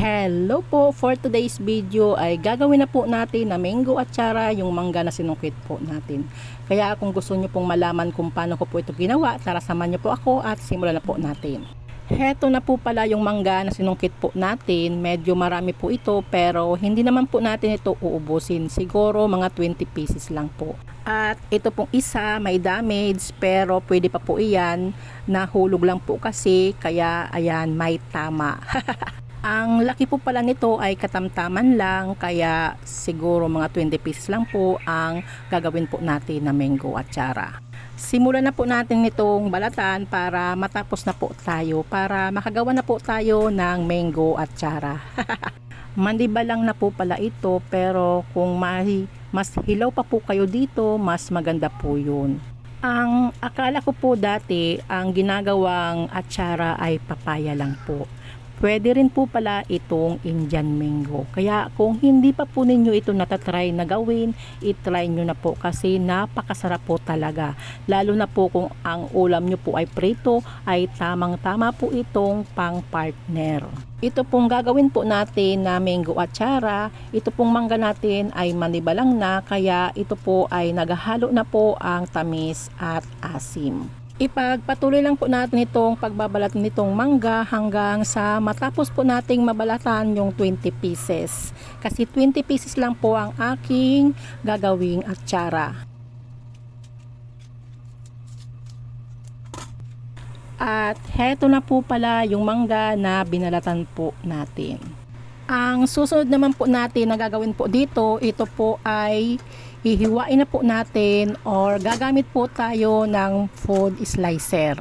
Hello po, for today's video ay gagawin na po natin na mango atsara yung mangga na sinungkit po natin. Kaya kung gusto nyo pong malaman kung paano ko po ito ginawa, tara samahan nyo po ako at simulan na po natin. Heto na po pala yung mangga na sinungkit po natin. Medyo marami po ito pero hindi naman po natin ito uubusin. Siguro mga 20 pieces lang po. At ito pong isa may damage pero pwede pa po iyan. Nahulog lang po kasi kaya ayan may tama. Ang laki po pala nito ay katamtaman lang kaya siguro mga 20 pieces lang po ang gagawin po natin na mango atsara. Simulan na po natin itong balatan para matapos na po tayo para makagawa na po tayo ng mango atsara. Mandiba lang na po pala ito pero kung mas hilaw pa po kayo dito mas maganda po yun. Ang akala ko po dati ang ginagawang atsara ay papaya lang po. Pwede rin po pala itong Indian mango. Kaya kung hindi pa po ninyo ito natatry na gawin, itry nyo na po kasi napakasarap po talaga. Lalo na po kung ang ulam nyo po ay prito, ay tamang-tama po itong pang partner. Ito pong gagawin po natin na mango atsara, ito pong mangga natin ay manibalang na kaya ito po ay naghahalo na po ang tamis at asim. Ipagpatuloy lang po natin itong pagbabalat nitong mangga hanggang sa matapos po nating mabalatan yung 20 pieces. Kasi 20 pieces lang po ang aking gagawing atsara. At heto na po pala yung mangga na binalatan po natin. Ang susunod naman po natin na gagawin po dito, ito po ay hihiwain na po natin or gagamit po tayo ng food slicer.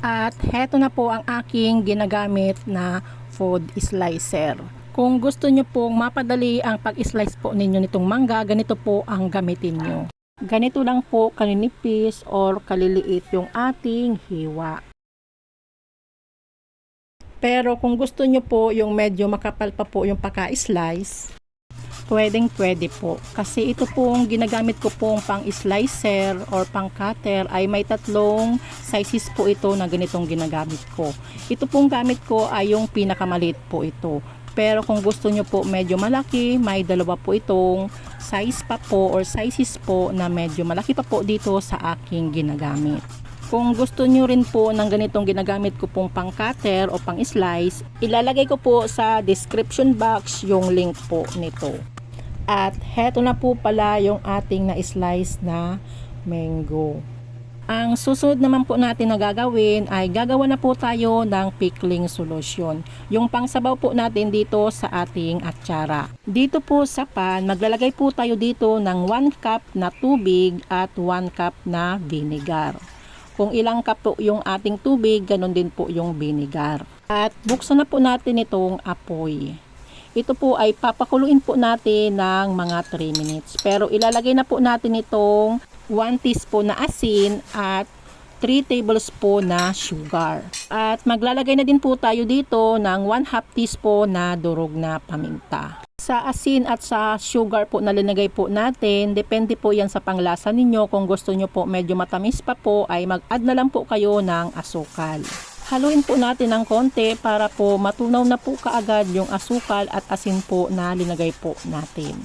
At heto na po ang aking ginagamit na food slicer. Kung gusto nyo pong mapadali ang pag-slice po ninyo nitong mangga, ganito po ang gamitin nyo. Ganito lang po kaninipis or kaliliit yung ating hiwa. Pero kung gusto nyo po yung medyo makapal pa po yung pagka-slice, pwede po. Kasi ito pong ginagamit ko pong pang slicer or pang cutter ay may tatlong sizes po ito na ganitong ginagamit ko. Ito pong gamit ko ay yung pinakamaliit po ito. Pero kung gusto nyo po medyo malaki, may dalawa po itong size pa po or sizes po na medyo malaki pa po dito sa aking ginagamit. Kung gusto nyo rin po ng ganitong ginagamit ko pong pang cutter o pang slice, ilalagay ko po sa description box yung link po nito. At heto na po pala yung ating na-slice na mango. Ang susunod naman po natin na gagawin ay gagawa na po tayo ng pickling solution. Yung pangsabaw po natin dito sa ating atsara. Dito po sa pan, maglalagay po tayo dito ng 1 cup na tubig at 1 cup na vinegar. Kung ilang cup po yung ating tubig, ganun din po yung vinegar. At buksan na po natin itong apoy. Ito po ay papakuluin po natin ng mga 3 minutes. Pero ilalagay na po natin itong 1 teaspoon na asin at 3 tablespoon na sugar. At maglalagay na din po tayo dito ng 1/2 teaspoon na durog na paminta. Sa asin at sa sugar po na linagay po natin, depende po yan sa panglasa ninyo. Kung gusto nyo po medyo matamis pa po, ay mag-add na lang po kayo ng asukal. Haluin po natin ng konti para po matunaw na po kaagad yung asukal at asin po na linagay po natin.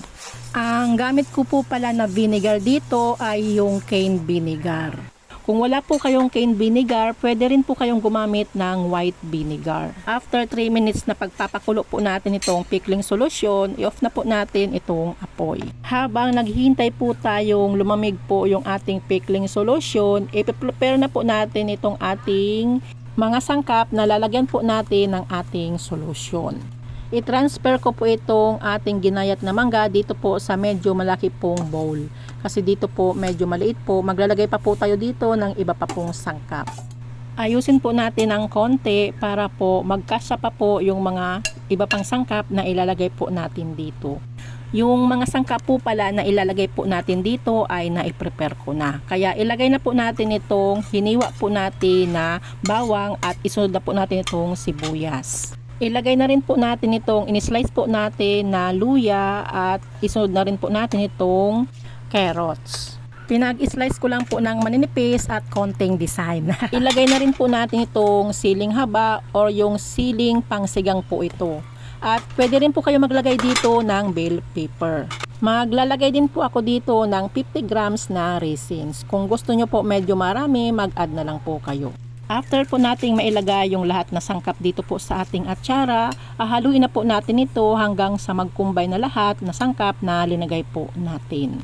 Ang gamit ko po pala na vinegar dito ay yung cane vinegar. Kung wala po kayong cane vinegar, pwede rin po kayong gumamit ng white vinegar. After 3 minutes na pagpapakulo po natin itong pickling solution, i-off na po natin itong apoy. Habang naghihintay po tayong lumamig po yung ating pickling solution, i-prepare na po natin itong ating mga sangkap na lalagyan po natin ng ating solution. I-transfer ko po itong ating ginayat na mangga dito po sa medyo malaki pong bowl. Kasi dito po medyo maliit po. Maglalagay pa po tayo dito ng iba pa pong sangkap. Ayusin po natin ng konti para po magkasya pa po yung mga iba pang sangkap na ilalagay po natin dito. Yung mga sangkap po pala na ilalagay po natin dito ay na-prepare ko na. Kaya ilagay na po natin itong hiniwa po natin na bawang at isunod na po natin itong sibuyas. Ilagay na rin po natin itong in-slice po natin na luya at isunod na rin po natin itong carrots. Pinag-slice ko lang po ng maninipis at konting design. Ilagay na rin po natin itong siling haba or yung siling pangsigang po ito. At pwede rin po kayo maglagay dito ng bell pepper. Maglalagay din po ako dito ng 50 grams na raisins. Kung gusto nyo po medyo marami, mag-add na lang po kayo. After po nating mailagay yung lahat na sangkap dito po sa ating atsara, haluin na po natin ito hanggang sa magkumbay na lahat na sangkap na linagay po natin.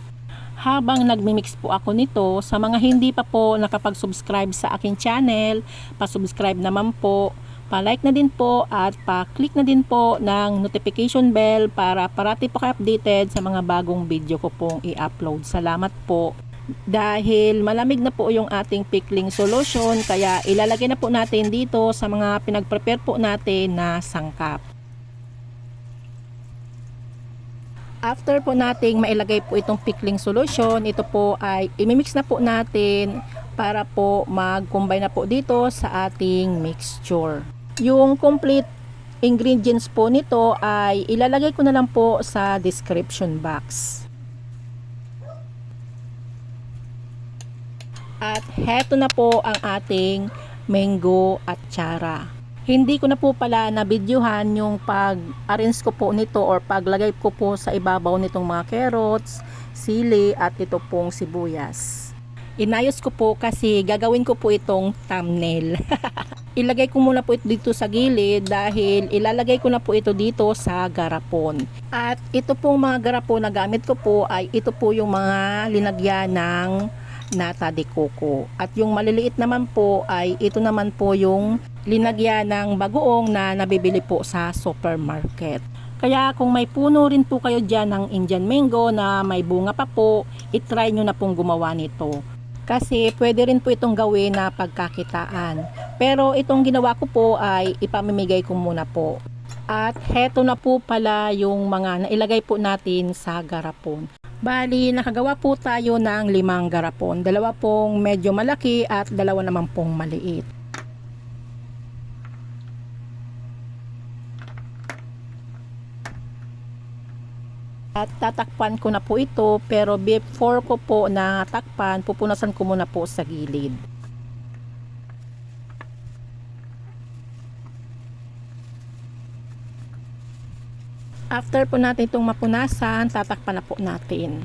Habang nagmimix po ako nito, sa mga hindi pa po nakapag-subscribe sa aking channel, pa-subscribe naman po, pa-like na din po at pa-click na din po ng notification bell para parati po kayo updated sa mga bagong video ko pong i-upload. Salamat po. Dahil malamig na po yung ating pickling solution, kaya ilalagay na po natin dito sa mga pinag-prepare po natin na sangkap. After po nating mailagay po itong pickling solution, ito po ay imimix na po natin para po mag-combine na po dito sa ating mixture. Yung complete ingredients po nito ay ilalagay ko na lang po sa description box. At heto na po ang ating mango atsara. Hindi ko na po pala na-videohan yung pag-arrange ko po nito or paglagay ko po sa ibabaw nitong mga carrots, sili at ito pong sibuyas. Inayos ko po kasi gagawin ko po itong thumbnail. Ilagay ko muna po ito dito sa gilid dahil ilalagay ko na po ito dito sa garapon. At ito pong mga garapon na gamit ko po ay ito po yung mga linagyan ng nata de coco. At yung maliliit naman po ay ito naman po yung linagyan ng bagoong na nabibili po sa supermarket. Kaya kung may puno rin po kayo dyan ng Indian mango na may bunga pa po, itry nyo na pong gumawa nito. Kasi pwede rin po itong gawin na pagkakitaan. Pero itong ginawa ko po ay ipamimigay ko muna po. At heto na po pala yung mga nailagay po natin sa garapon. Bali, nakagawa po tayo ng 5 garapon. 2 pong medyo malaki at 2 naman pong maliit. At tatakpan ko na po ito, pero before ko po natakpan, pupunasan ko muna po sa gilid. After po natin itong mapunasan, tatakpan na po natin.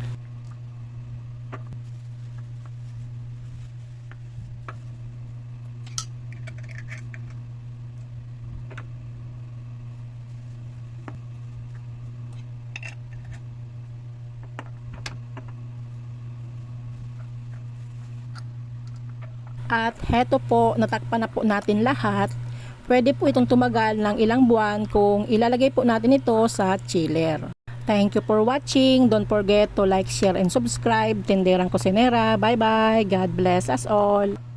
At heto po, natakpan na po natin lahat. Pwede po itong tumagal ng ilang buwan kung ilalagay po natin ito sa chiller. Thank you for watching. Don't forget to like, share, and subscribe. Tenderang Kusinera. Bye bye. God bless us all.